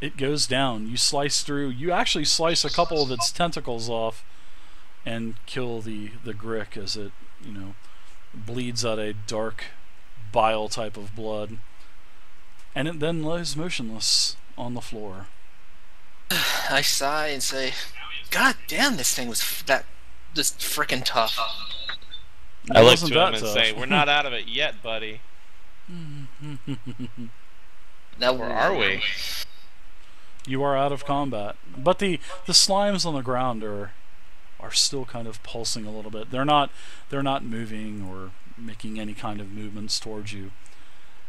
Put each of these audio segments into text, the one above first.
it goes down. You slice through. You actually slice a couple of its tentacles off and kill the Grick as it, bleeds out a dark bile type of blood. And it then lies motionless on the floor. I sigh and say, God damn, this thing was just frickin' tough. I look to him and say, we're not out of it yet, buddy. Or are we? You are out of combat. But the slimes on the ground are still kind of pulsing a little bit. They're not moving or making any kind of movements towards you.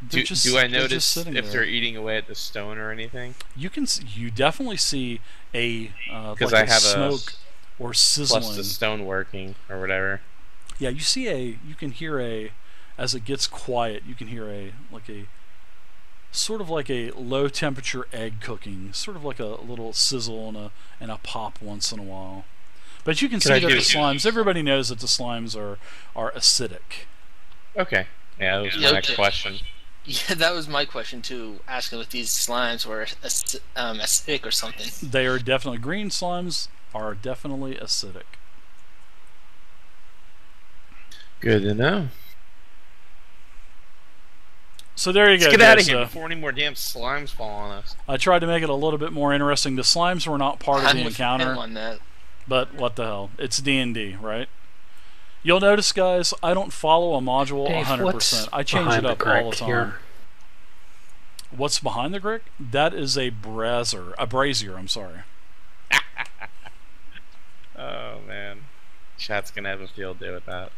Do I notice if they're eating away at the stone or anything? You definitely see a because like I have smoke or sizzling. Plus the stone working or whatever. Yeah, you can hear as it gets quiet, you can hear a sort of like a low temperature egg cooking, sort of like a little sizzle and a pop once in a while. But you can see that the slimes, everybody knows that the slimes are acidic. Okay. Yeah, that was my next question. Yeah, that was my question too, asking if these slimes were acidic or something. They are definitely, green slimes are definitely acidic. Good to know. So there you go. Let's get out of here before any more damn slimes fall on us. I tried to make it a little bit more interesting. The slimes were not part of the encounter. On that. But what the hell? It's D&D, right? You'll notice, guys, I don't follow a module 100%. I change it up all the time. Here? What's behind the Grick? That is a brazier. I'm sorry. Oh man, chat's gonna have a field day with that.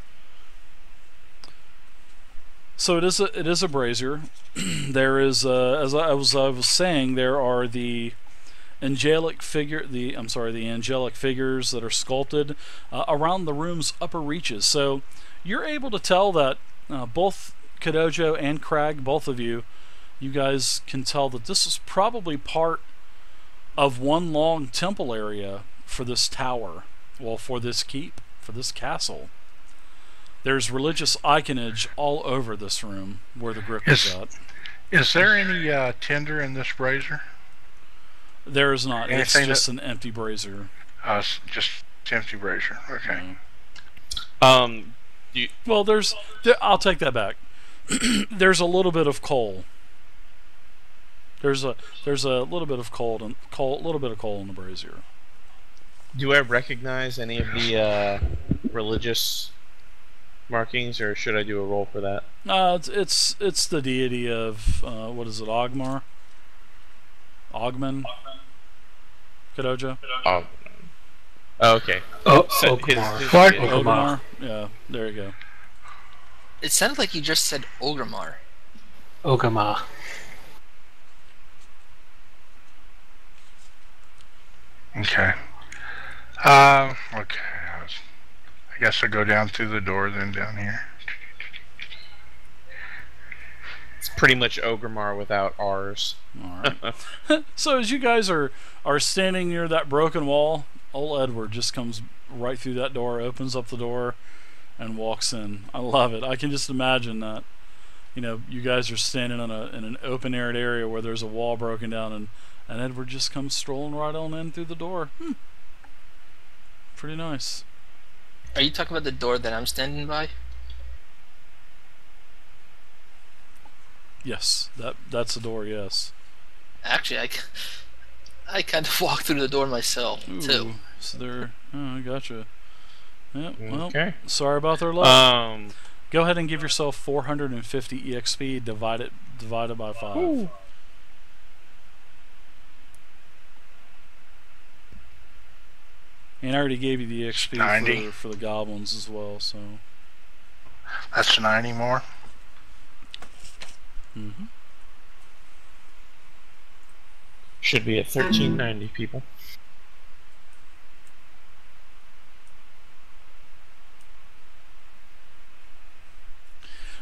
So it is a brazier. There is, as I was saying, there are the angelic figures that are sculpted around the room's upper reaches. So you're able to tell that both Kadojo and Crag, both of you guys can tell that this is probably part of one long temple area for this tower. Well, for this keep, for this castle. There's religious iconage all over this room where the Grick is at. Is there any tinder in this brazier? There is not. It's just an empty brazier. Just empty brazier. Okay. Well, I'll take that back. There's a little bit of coal. There's a little bit of coal in the brazier. Do I recognize any of the religious markings, or should I do a roll for that? It's the deity of what is it? Ogmar. Ogman. Kadojo. Oh, okay. Ogmar. Yeah, there you go. It sounded like you just said Ogmar. Ogama. Okay. Okay. I guess I'll go down through the door then down here. It's pretty much Ogrimmar without R's. Alright. So as you guys are standing near that broken wall, old Edward just comes right through that door, opens up the door, and walks in. I love it. I can just imagine that. You guys are standing in an open aired area where there's a wall broken down, and Edward just comes strolling right on in through the door. Pretty nice. Are you talking about the door that I'm standing by? Yes, that's the door. Yes. Actually, I kind of walked through the door myself too. So there. Oh, I gotcha. Yeah. Well, okay. Sorry about their luck. Go ahead and give yourself 450 EXP divided by 5. Ooh. And I already gave you the XP 90. for the goblins as well, so. That's 90 more. Mm-hmm. Should be at 1390 people.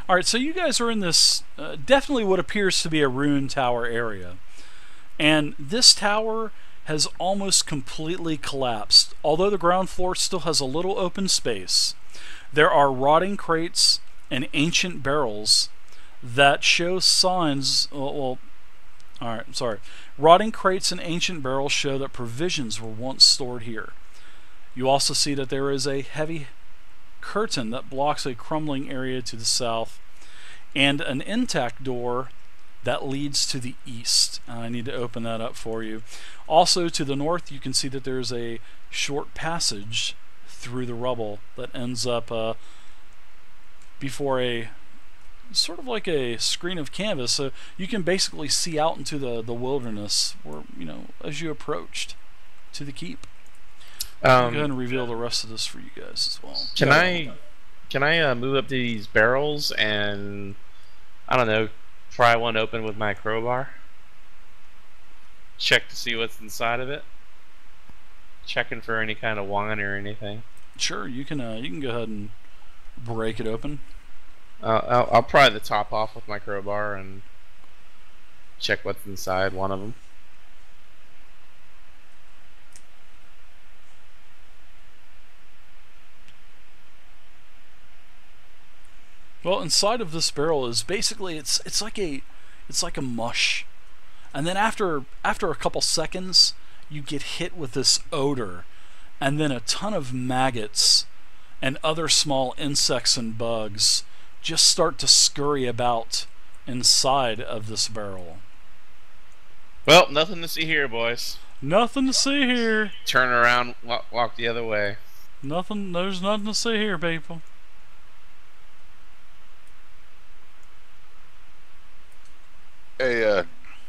Alright, so you guys are in this definitely what appears to be a ruined tower area. And this tower has almost completely collapsed. Although the ground floor still has a little open space, there are rotting crates and ancient barrels that show signs, well, Alright, sorry. Rotting crates and ancient barrels show that provisions were once stored here. You also see that there is a heavy curtain that blocks a crumbling area to the south, and an intact door that leads to the east. I need to open that up for you. Also, to the north, you can see that there's a short passage through the rubble that ends up before a sort of like a screen of canvas, so you can basically see out into the wilderness, where as you approached to the keep. I'll go ahead and reveal the rest of this for you guys as well. Can I move up to these barrels and I don't know, pry one open with my crowbar? Check to see what's inside of it. Checking for any kind of wine or anything. Sure, you can go ahead and break it open. I'll pry the top off with my crowbar and check what's inside one of them. Well, inside of this barrel is basically it's like a mush, and then after a couple seconds you get hit with this odor, and then a ton of maggots and other small insects and bugs just start to scurry about inside of this barrel. Well, nothing to see here, boys. Nothing to see here. Turn around, walk the other way. Nothing. There's nothing to see here, people. Hey,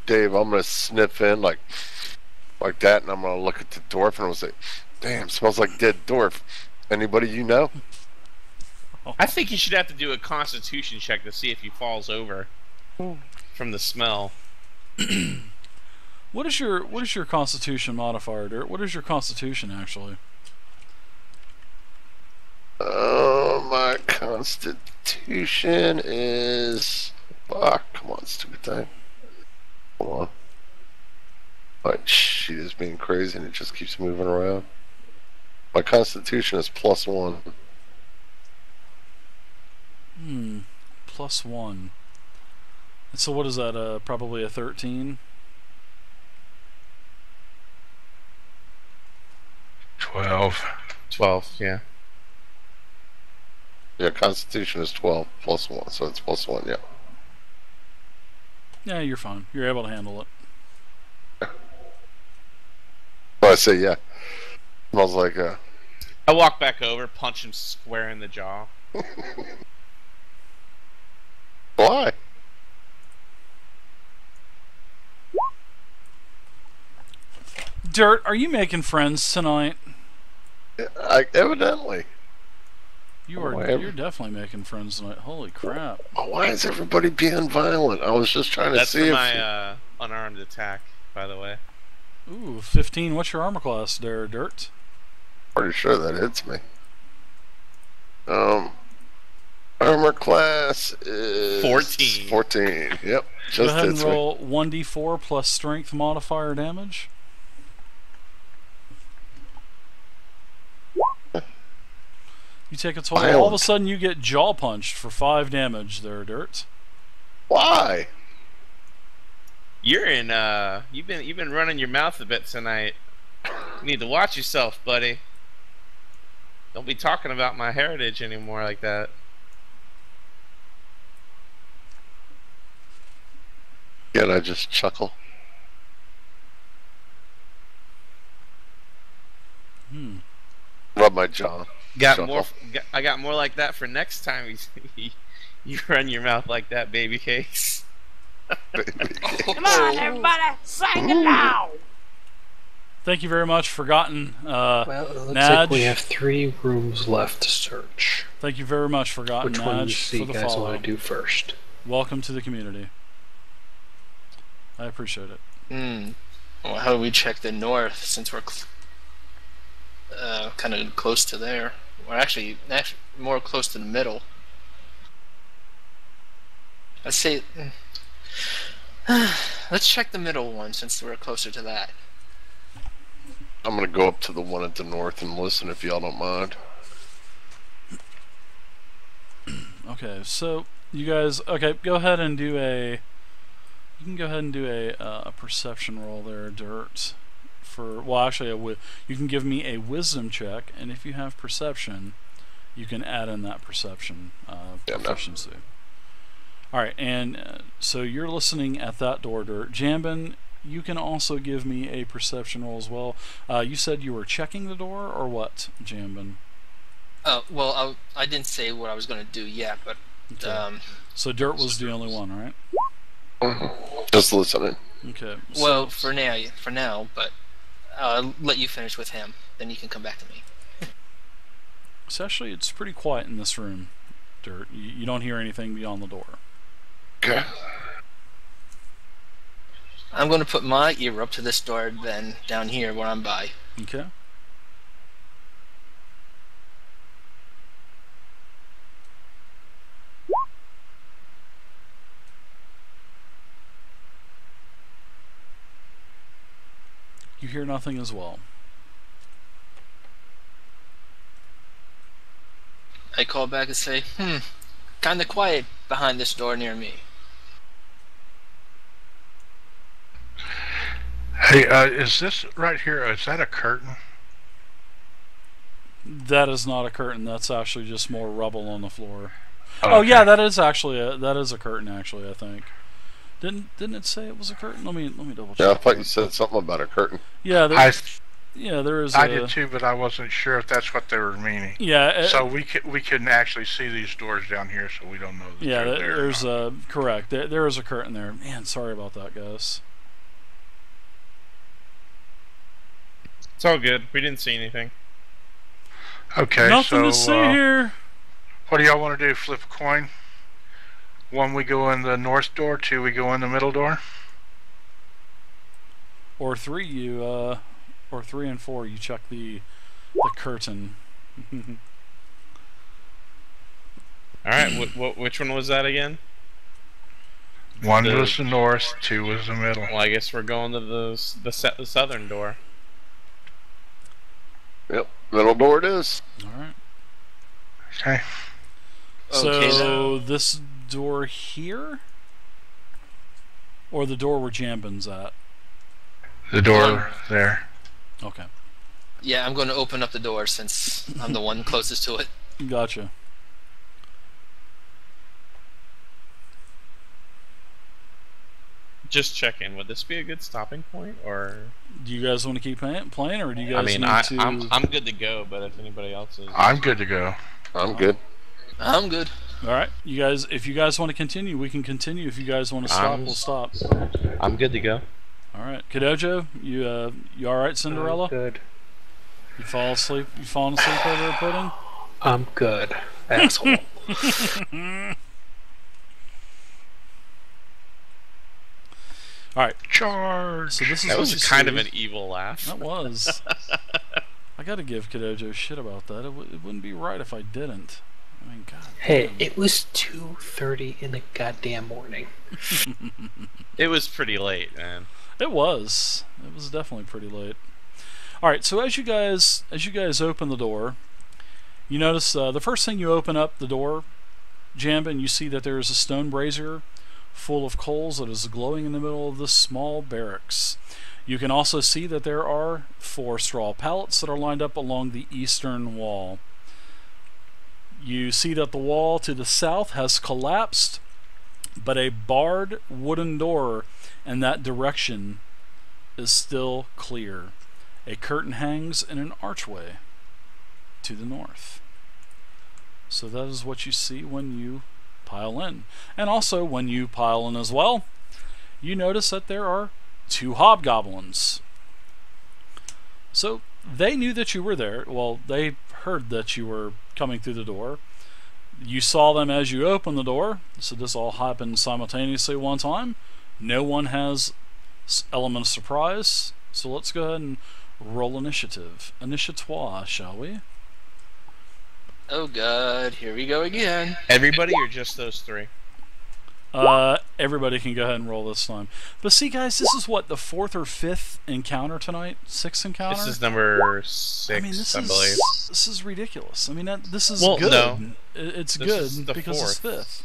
Dave, I'm gonna sniff in like that, and I'm gonna look at the dwarf, and I'm gonna say, "Damn, smells like dead dwarf." Anybody you know? I think you should have to do a constitution check to see if he falls over from the smell. What is your constitution modifier, Dirt? What is your constitution actually? My constitution is... Fuck, come on, stupid thing. Hold on. My sheet is being crazy and it just keeps moving around. My constitution is +1. +1. And so what is that? Probably a 13? 12. 12, yeah. Yeah, constitution is 12 +1, so it's +1, yeah. Yeah, you're fine. You're able to handle it. Well, I say, yeah. Smells like a... I walk back over, punch him square in the jaw. Why? Dirt, are you making friends tonight? Evidently. You're definitely making friends tonight. Holy crap. Why is everybody being violent? I was just trying to That's see for if... my unarmed attack, by the way. Ooh, 15. What's your armor class there, Dirt? Pretty sure that hits me. Armor class is... 14. 14, yep. Just Go ahead and hits me. roll 1d4 plus strength modifier damage. You take a total. All of a sudden, you get jaw punched for 5 damage there, Dirt. Why? You're in. You've been running your mouth a bit tonight. You need to watch yourself, buddy. Don't be talking about my heritage anymore like that. Again, I just chuckle. Rub my jaw. Chuckle. I got more like that for next time. You run your mouth like that, baby cakes. Come on, everybody, sing it now! Thank you very much, Forgotten. Well, it looks Naj. like we have 3 rooms left to search. Thank you very much, Forgotten. Which one Naj, do you for the guys follow. want to do first? Welcome to the community. I appreciate it. Well, how do we check the north since we're kind of close to there? We're actually more close to the middle. Let's say let's check the middle one since we're closer to that. I'm gonna go up to the one at the north and listen if y'all don't mind. Okay, so you guys, okay, go ahead and do a You can go ahead and do a perception roll there, Dirt. Well, actually, you can give me a wisdom check, and if you have perception, you can add in that perception proficiency. All right, and so you're listening at that door, Dirt. Jambin, you can also give me a perception roll as well. You said you were checking the door, or what, Jambin? Well, I didn't say what I was going to do yet, but... Okay. So Dirt was the only one, right? Just listening. Okay. Well, for now, but I'll let you finish with him. Then you can come back to me. So actually, it's pretty quiet in this room, Dirt. You don't hear anything beyond the door. Okay. I'm going to put my ear up to this door, then down here where I'm by. Okay. You hear nothing as well. I call back and say, kinda quiet behind this door near me. Hey, is this right here, is that a curtain? That is not a curtain. That's actually just more rubble on the floor. Oh, yeah, okay. that is actually a curtain. Actually, I think. Didn't it say it was a curtain? Let me double check. Yeah, I thought you said something about a curtain. Yeah, there is. I did too, but I wasn't sure if that's what they were meaning. Yeah. So we can actually see these doors down here, so we don't know. That Yeah, they're there there's or not. correct. There is a curtain there. Man, sorry about that, guys. It's all good. We didn't see anything. Okay, Nothing to so see here. what do y'all want to do? Flip a coin? One, we go in the north door. Two, we go in the middle door. Or three, or 3 and 4, you check the curtain. All right. Which one was that again? One was the north. Two was the middle. Well, I guess we're going to the southern door. Yep, middle door it is. All right. Okay. Okay, So this door here, or the door where Jambin's at? The door there. Okay. Yeah, I'm going to open up the door since I'm the one closest to it. Gotcha. Just check in. Would this be a good stopping point, or? Do you guys want to keep playing, or do you guys I mean, need to? I'm good to go, but if anybody else is, I'm good to go. I'm good. I'm good. All right, you guys. If you guys want to continue, we can continue. If you guys want to stop, we'll stop. I'm good to go. All right, Kadojo, you all right, Cinderella? Good. You fall asleep? You falling asleep over a pudding? I'm good, asshole. All right. Charge. So this is That what was you kind see. of an evil laugh. That was. I gotta give Kadojo shit about that. It wouldn't be right if I didn't. I mean, God. Hey, damn. it was 2:30 in the goddamn morning. It was pretty late, man. It was. It was definitely pretty late. All right. So as you guys open the door, you notice the first thing you open up the door, Jambin, you see that there is a stone brazier full of coals that is glowing in the middle of this small barracks. You can also see that there are 4 straw pallets that are lined up along the eastern wall. You see that the wall to the south has collapsed, but a barred wooden door in that direction is still clear. A curtain hangs in an archway to the north. So that is what you see when you pile in. And also, when you pile in as well, you notice that there are 2 hobgoblins. So they knew that you were there. Well, they heard that you were coming through the door. You saw them as you opened the door. So this all happened simultaneously one time. No one has element of surprise. So let's go ahead and roll initiative. Initiative, shall we? Oh god, here we go again. Everybody, or just those 3? Everybody can go ahead and roll this time. But see, guys, this is what, the 4th or 5th encounter tonight? 6th encounter? This is number 6, I mean, this believe. is ridiculous. I mean, this is Well, good. no. It's This good is the because it's 4th. 5th.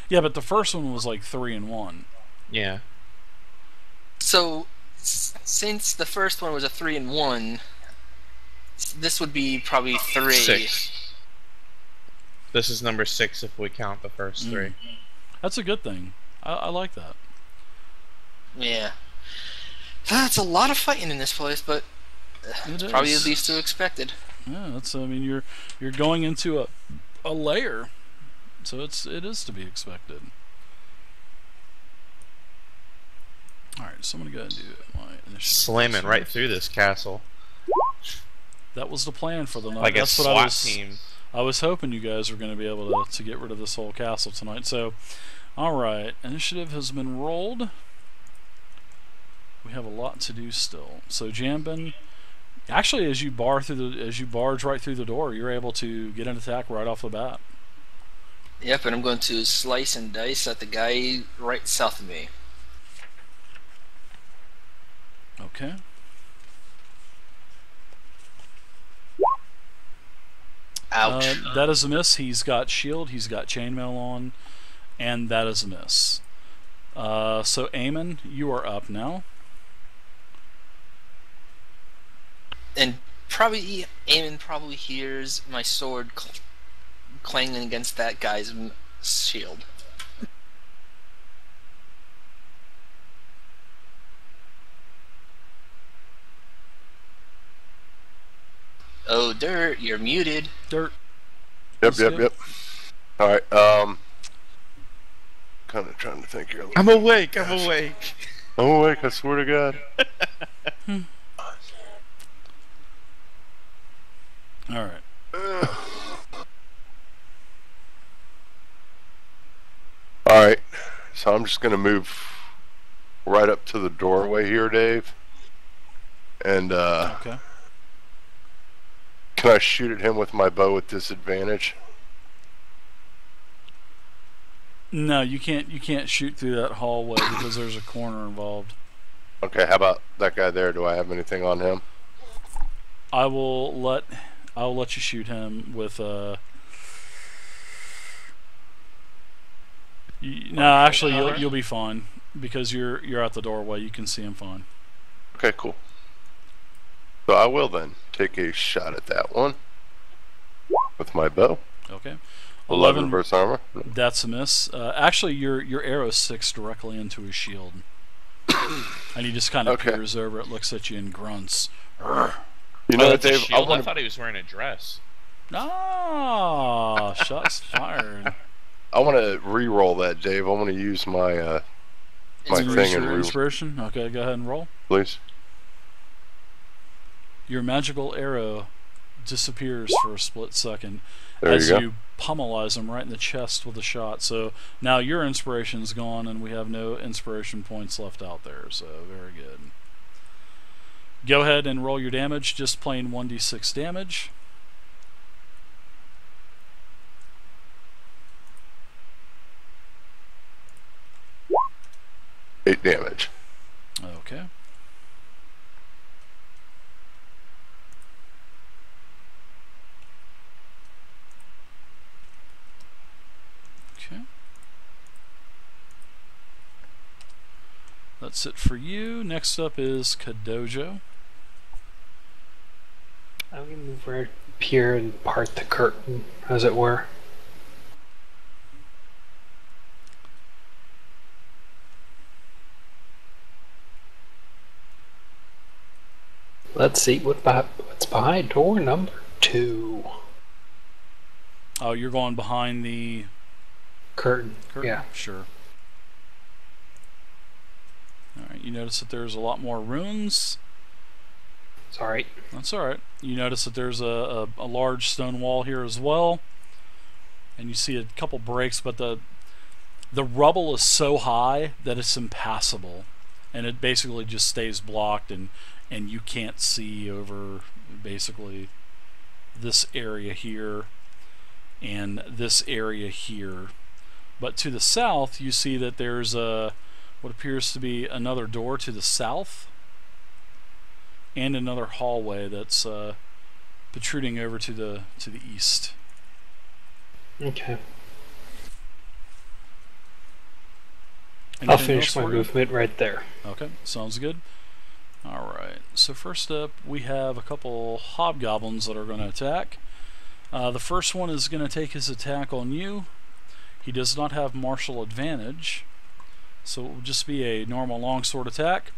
Yeah, but the first one was like 3 and 1. Yeah. So, since the first one was a 3 and 1, this would be probably 3. 6. This is number 6 if we count the first 3. That's a good thing. I like that. Yeah. That's a lot of fighting in this place, but It is. probably the least to expected. Yeah, that's. I mean, you're going into a layer, so it is to be expected. All right, so I'm gonna go ahead and do my initiative. Slamming right through this castle. That was the plan for the night. Like a That's what SWAT team. I was hoping you guys were going to be able to get rid of this whole castle tonight. So, all right, initiative has been rolled. We have a lot to do still. So, Jambin, actually, as you barge right through the door, you're able to get an attack right off the bat. Yep, and I'm going to slice and dice at the guy right south of me. Okay. Ouch. That is a miss. He's got shield. He's got chainmail on, and that is a miss. So, Eamon, you are up now. And probably Eamon probably hears my sword clanging against that guy's shield. Oh, Dirt, you're muted. Dirt. Yep. All right. Kind of trying to think here. I'm awake. I'm awake. I'm awake. I swear to God. All right. All right. So I'm just gonna move right up to the doorway here, Dave. And Okay. can I shoot at him with my bow with disadvantage? No, you can't. You can't shoot through that hallway because there's a corner involved. Okay. How about that guy there? Do I have anything on him? I'll let you shoot him with no, actually, you'll be fine because you're at the doorway. You can see him fine. Okay. Cool. So I will then take a shot at that one with my bow. Okay. 11 versus armor. That's a miss. Actually, your arrow sticks directly into his shield, and he just kind of peers over it, looks at you, and grunts. You know what, Dave? Dave? Shield? I thought he was wearing a dress. Ah, shots fired. I want to re-roll that, Dave. I want to use my my thing and inspiration. Okay, go ahead and roll. Please. Your magical arrow disappears for a split second There as you go. you pummelize him right in the chest with a shot. So now your inspiration's gone, and we have no inspiration points left out there. So very good. Go ahead and roll your damage. Just plain 1d6 damage. Eight damage. Okay. Okay. That's it for you. Next up is Kadojo. I'm gonna move right here and part the curtain, as it were. Let's see what's behind door number 2. Oh, you're going behind the Curtain. curtain? Yeah. Sure. Alright, you notice that there's a lot more runes. Sorry. That's alright. You notice that there's a large stone wall here as well. And you see a couple breaks, but the rubble is so high that it's impassable. And it basically just stays blocked, and you can't see over basically this area here and this area here. But to the south, you see that there's what appears to be another door to the south and another hallway that's protruding over to the east. Okay. I'll Anything finish else my for you? movement right there. Okay, sounds good. Alright, so first up we have a couple hobgoblins that are going to attack. The first one is going to take his attack on you. He does not have martial advantage, so it will just be a normal longsword attack.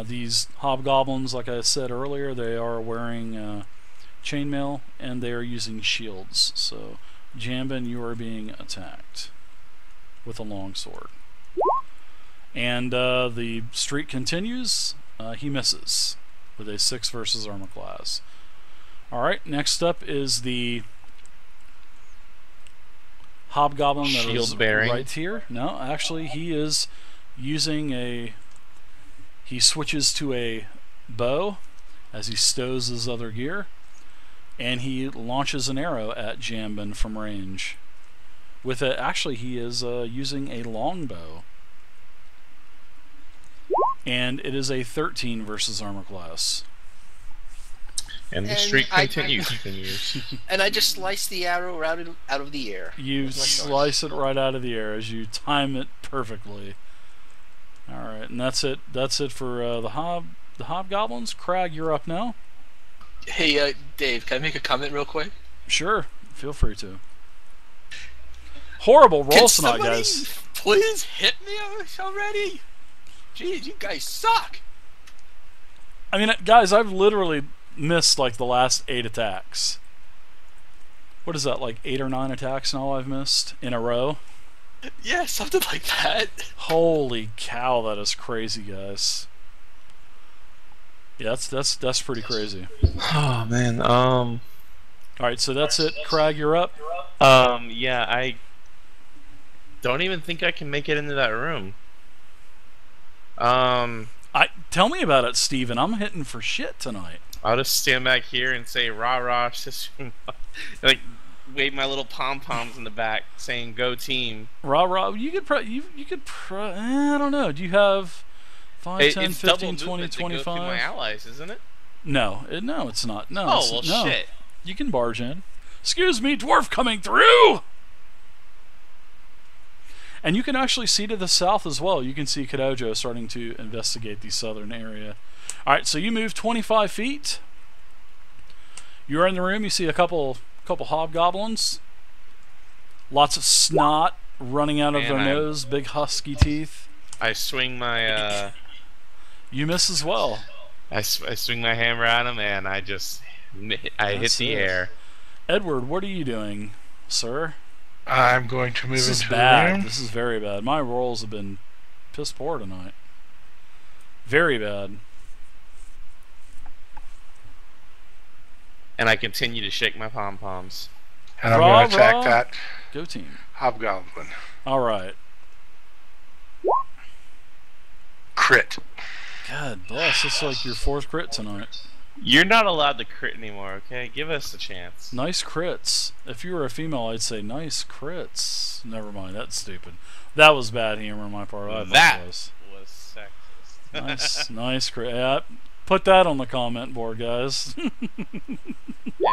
These hobgoblins, like I said earlier, they are wearing chainmail and they are using shields. So, Jambin, you are being attacked with a longsword. And the streak continues. He misses with a 6 versus armor class. Alright, next up is the hobgoblin that is right here. No, actually he is using a... He switches to a bow as he stows his other gear, and he launches an arrow at Jambin from range. With a, actually he is using a longbow. And it is a 13 versus armor class. And the streak continues. And I just slice the arrow out of the air. You slice it right out of the air as you time it perfectly. Alright, and that's it. That's it for the hobgoblins. Crag, you're up now. Hey, Dave, can I make a comment real quick? Sure, feel free to. Horrible rolls tonight, guys. Please hit me already. Jeez, you guys suck. I mean, guys, I've literally missed like the last 8 attacks. What is that, like 8 or 9 attacks now I've missed in a row? Yeah, something like that. Holy cow, that is crazy, guys. Yeah, that's pretty crazy. Oh man. Alright, so that's it. Crag, you're up. Yeah, I don't even think I can make it into that room. Tell me about it, Steven. I'm hitting for shit tonight. I'll just stand back here and say rah rah, like wave my little pom poms in the back, saying "Go team." Rah rah. You could I don't know. Do you have 5, 10, 15, 20, 25? Go through my allies, isn't it? No, no, it's not. No. Oh well, no. shit. You can barge in. Excuse me, dwarf coming through. And you can actually see to the south as well. You can see Kadojo starting to investigate the southern area. Alright, so you move 25 feet. You're in the room. You see a couple hobgoblins. Lots of snot running out of their nose. Big husky teeth. I swing my... You miss as well. I swing my hammer at him, and I hit the air. Edward, what are you doing, sir? I'm going to move This is into bad. the room. This is very bad. My rolls have been piss poor tonight. Very bad. And I continue to shake my pom poms. And I'm going to attack that Go team. hobgoblin. All right. Crit. God bless. It's like your 4th crit tonight. You're not allowed to crit anymore, okay? Give us a chance. Nice crits. If you were a female, I'd say nice crits. Never mind. That's stupid. That was bad humor on my part. I That apologize. was sexist. Nice crit. Yeah, put that on the comment board, guys. And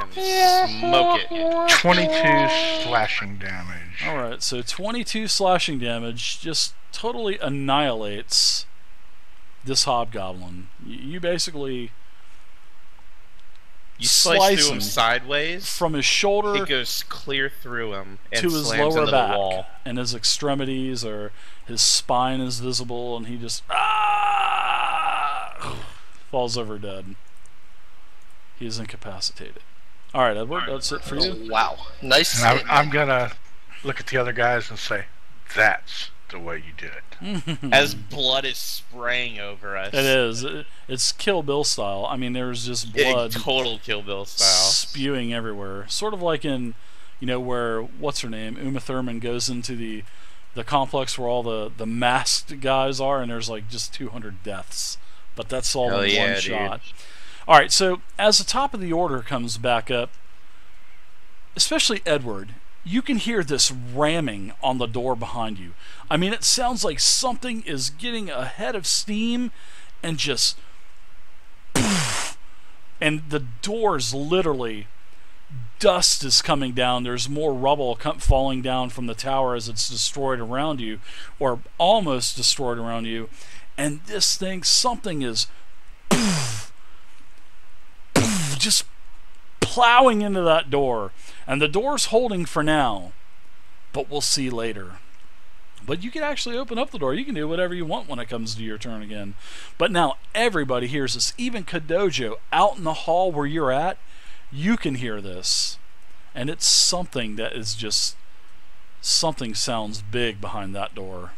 smoke it. 22 slashing damage. Alright, so 22 slashing damage just totally annihilates this hobgoblin. You basically... You slice through him him sideways. from his shoulder It goes clear through him and to his slams lower into back, the wall. and his extremities or his spine is visible, and he just falls over dead. He is incapacitated. All right, Edward, that's it for you. Wow, nice. And I'm going to look at the other guys and say, that's the way you do it. As blood is spraying over us. It is. It's Kill Bill style. I mean, there's just blood. Total Kill Bill style. Spewing everywhere. Sort of like in, where, what's her name? Uma Thurman goes into the complex where all the masked guys are, and there's like just 200 deaths. But that's all in one shot. Alright, so as the top of the order comes back up, especially Edward, you can hear this ramming on the door behind you. I mean, it sounds like something is getting a head of steam and just... and the doors literally dust is coming down. There's more rubble falling down from the tower as it's destroyed around you, or almost destroyed around you. And this thing, something is just plowing into that door. And the door's holding for now, but we'll see later. But you can actually open up the door. You can do whatever you want when it comes to your turn again. But now everybody hears this. Even Kadojo, out in the hall where you're at, you can hear this. And it's something that is just... Something sounds big behind that door.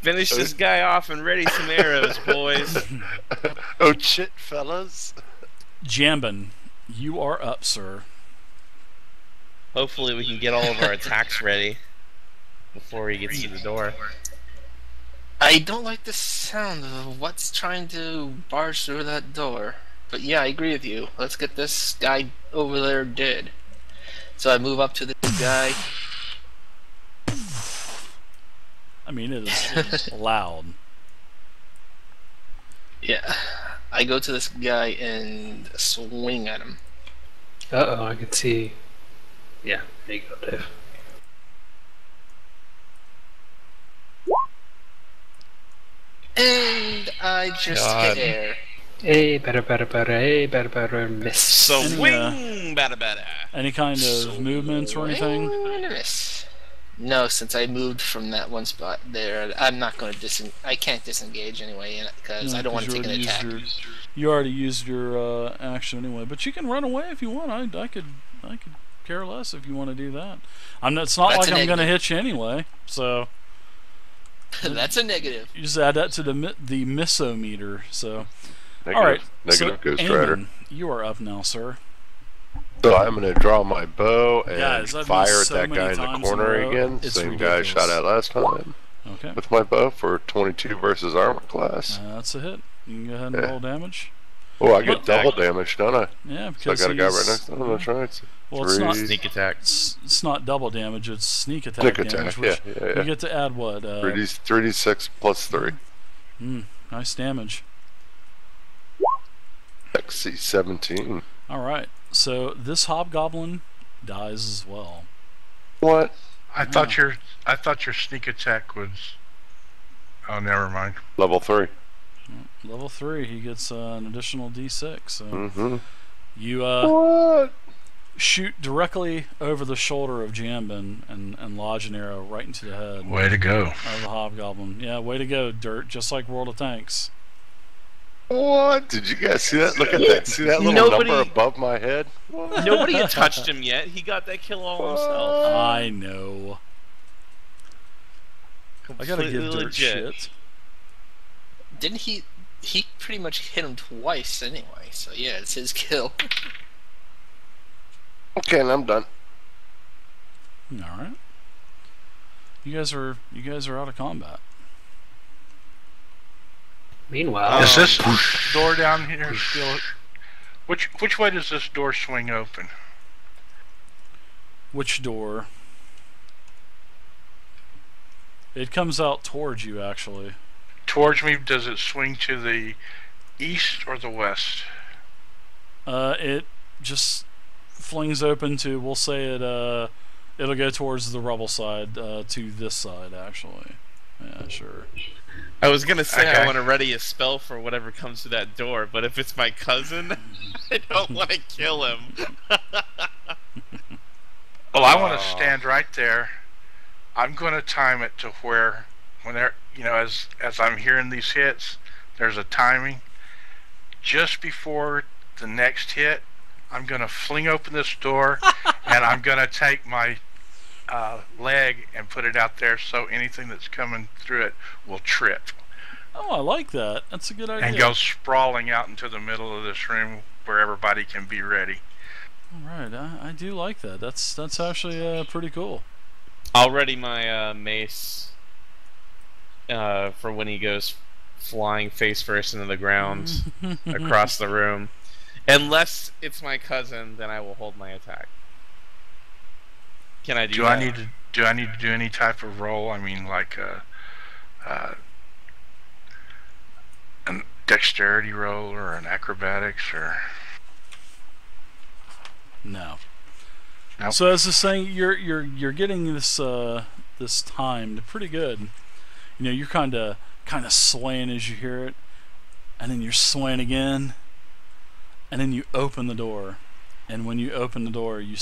Finish this guy off and ready some arrows, boys. Oh shit, fellas. Jambin, you are up, sir. Hopefully we can get all of our attacks ready before he gets to the door. I don't like the sound of what's trying to barge through that door. But yeah, I agree with you. Let's get this guy over there dead. So I move up to this guy. I mean, it is loud. Yeah. I go to this guy and swing at him. Uh-oh, I can see. Yeah, there you go, Dave. And I just hit air. Hey, better, miss. Swing, better. Any kind of movements or anything? Miss. No, since I moved from that one spot there, I'm not going to I can't disengage anyway, because No, I don't want to 'cause take an attack. You already used your action anyway, but you can run away if you want. I could care less if you want to do that. It's not That's like a I'm going to negative. hit you anyway. So That's a negative. you just add that to the misometer. So Negative, all right, negative so, Ghost Rider. Eamon, you are up now, sir. So I'm gonna draw my bow and Guys, I've fire missed at so that many guy in the times corner in a row. again. It's Same guy I ridiculous. shot at last time Okay, with my bow for 22 versus armor class. that's a hit. You can go ahead and Yeah. roll damage. Oh, I get What? double damage, don't I? Yeah, So I because got a guy right he's- next to him. That's right. Well, it's not. Sneak attack. It's not double damage. It's sneak attack Sneak damage. attack. Which Yeah. You get to add what? 3d6 plus 3. Nice damage. XC 17. All right. So this hobgoblin dies as well. What? I thought your sneak attack was. Oh, never mind. Level 3. Level 3. He gets an additional D6. So Mm-hmm. you What? shoot directly over the shoulder of Jambin and lodge an arrow right into the head Way to go. of the hobgoblin. Yeah, way to go, Dirt. Just like World of Tanks. What? Did you guys see that? Look at that. See that little Nobody- number above my head? What? Nobody had touched him yet. He got that kill all himself. I know. I gotta give Completely Dirt legit. shit. Didn't he pretty much hit him twice anyway, so yeah, it's his kill. Okay, and I'm done. All right. You guys are out of combat. Meanwhile, Is this door down here still? Which way does this door swing open? Which door? It comes out towards you, actually. Towards me, does it swing to the east or the west? It just flings open to. We'll say it'll go towards the rubble side, to this side, actually. Yeah, sure. I was gonna say Okay. I want to ready a spell for whatever comes to that door, but if it's my cousin, I don't want to kill him. Well, I want to stand right there. I'm going to time it to where, when they're, as I'm hearing these hits, there's a timing. Just before the next hit, I'm going to fling open this door, and I'm going to take my leg and put it out there so anything that's coming through it will trip Oh, I like that. That's a good idea. and go sprawling out into the middle of this room where everybody can be ready. All right, I do like that. That's actually pretty cool. I'll ready my mace for when he goes flying face first into the ground across the room. Unless it's my cousin, then I will hold my attack. Can I do Do that? I need to do any type of roll? I mean, like a dexterity roll or an acrobatics or No. Nope. So as I was saying, you're getting this this timed pretty good. You know, you're kind of swaying as you hear it, and then you're swaying again, and then you open the door, and when you open the door, you